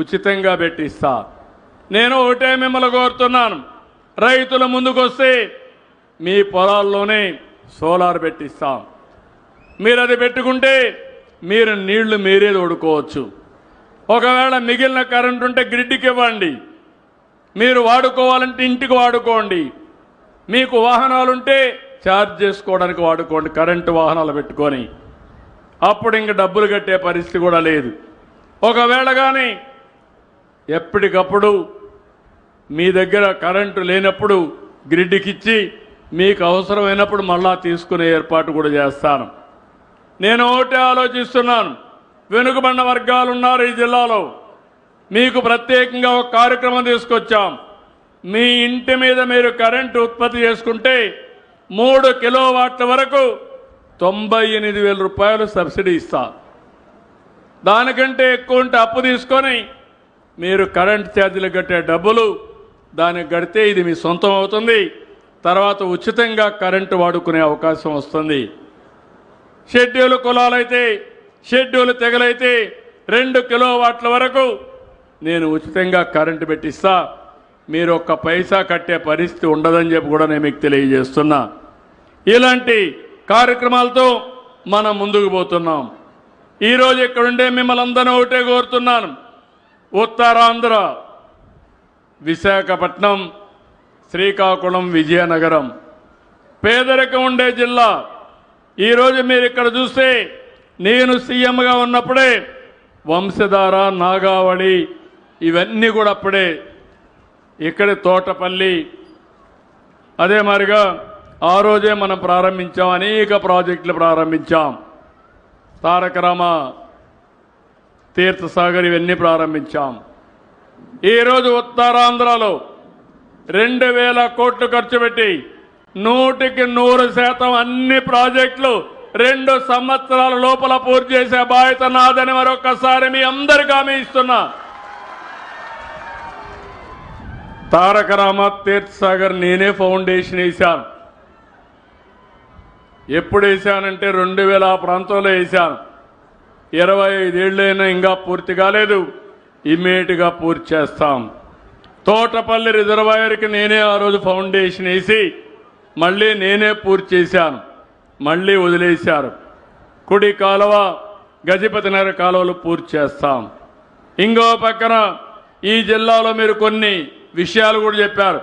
ఉచితంగా పెట్టిస్తా. నేను ఒకటే మిమ్మల్ని కోరుతున్నాను, రైతుల ముందుకొస్తే మీ పొలాల్లోనే సోలార్ పెట్టిస్తాం. మీరు అది పెట్టుకుంటే మీరు నీళ్లు మీరే తోడుకోవచ్చు. ఒకవేళ మిగిలిన కరెంటు ఉంటే గ్రిడ్కి ఇవ్వండి, మీరు వాడుకోవాలంటే ఇంటికి వాడుకోండి. మీకు వాహనాలుంటే ఛార్జ్ చేసుకోవడానికి వాడుకోండి, కరెంటు వాహనాలు పెట్టుకొని. అప్పుడు ఇంక డబ్బులు కట్టే పరిస్థితి కూడా లేదు. ఒకవేళ కానీ ఎప్పటికప్పుడు మీ దగ్గర కరెంటు లేనప్పుడు గ్రిడ్కి ఇచ్చి మీకు అవసరమైనప్పుడు మళ్ళా తీసుకునే ఏర్పాటు కూడా చేస్తాను. నేను ఒకటే ఆలోచిస్తున్నాను, వెనుకబడిన వర్గాలు ఉన్నారు ఈ జిల్లాలో, మీకు ప్రత్యేకంగా ఒక కార్యక్రమం తీసుకొచ్చాం. మీ ఇంటి మీద మీరు కరెంటు ఉత్పత్తి చేసుకుంటే 3 కిలోవాట్ల వరకు 98,000 రూపాయలు సబ్సిడీ ఇస్తా. దానికంటే ఎక్కువ ఉంటే అప్పు తీసుకొని మీరు కరెంట్ ఛార్జీలు కట్టే డబ్బులు దానికి కడితే ఇది మీ సొంతం అవుతుంది. తర్వాత ఉచితంగా కరెంటు వాడుకునే అవకాశం వస్తుంది. షెడ్యూల్ కులాలైతే, షెడ్యూల్ తెగలైతే 2 కిలోవాట్ల వరకు నేను ఉచితంగా కరెంటు పెట్టిస్తా. మీరు ఒక్క పైసా కట్టే పరిస్థితి ఉండదని చెప్పి కూడా నేను మీకు తెలియజేస్తున్నా. ఇలాంటి కార్యక్రమాలతో మనం ముందుకు పోతున్నాం. ఈరోజు ఇక్కడుండే మిమ్మల్ని అందరినీ ఒకటే కోరుతున్నాను, ఉత్తరాంధ్ర విశాఖపట్నం, శ్రీకాకుళం, విజయనగరం పేదరికం ఉండే జిల్లా. ఈరోజు మీరు ఇక్కడ చూస్తే నేను సీఎంగా ఉన్నప్పుడే వంశధార, నాగావళి ఇవన్నీ కూడా అప్పుడే ఇక్కడే తోటపల్లి, అదే మాదిరిగా ఆ రోజే మనం ప్రారంభించాం, అనేక ప్రాజెక్టులు ప్రారంభించాం. తారక రామ తీర్థసాగర్ ఇవన్నీ ప్రారంభించాం. ఈరోజు ఉత్తరాంధ్రలో 2,000 కోట్లు ఖర్చు పెట్టి 100% అన్ని ప్రాజెక్టులు 2 సంవత్సరాల లోపల పూర్తి చేసే బాధ్యత నాదని మరొకసారి మీ అందరికీ హామీ ఇస్తున్నా. తారక రామ తీర్థసాగర్ నేనే ఫౌండేషన్ వేశాను. ఎప్పుడు వేశానంటే 2000 ఆ ప్రాంతంలో వేశాను. 25 ఏళ్ళైనా ఇంకా పూర్తి కాలేదు, ఇమ్మీడియట్గా పూర్తి చేస్తాం. తోటపల్లి రిజర్వాయర్కి నేనే ఆ రోజు ఫౌండేషన్ వేసి మళ్ళీ నేనే పూర్తి చేశాను, మళ్ళీ వదిలేశారు. కుడి కాలువ, గజపతి నగర్ కాలువలు పూర్తి చేస్తాం. ఇంకో పక్కన ఈ జిల్లాలో మీరు కొన్ని విషయాలు కూడా చెప్పారు.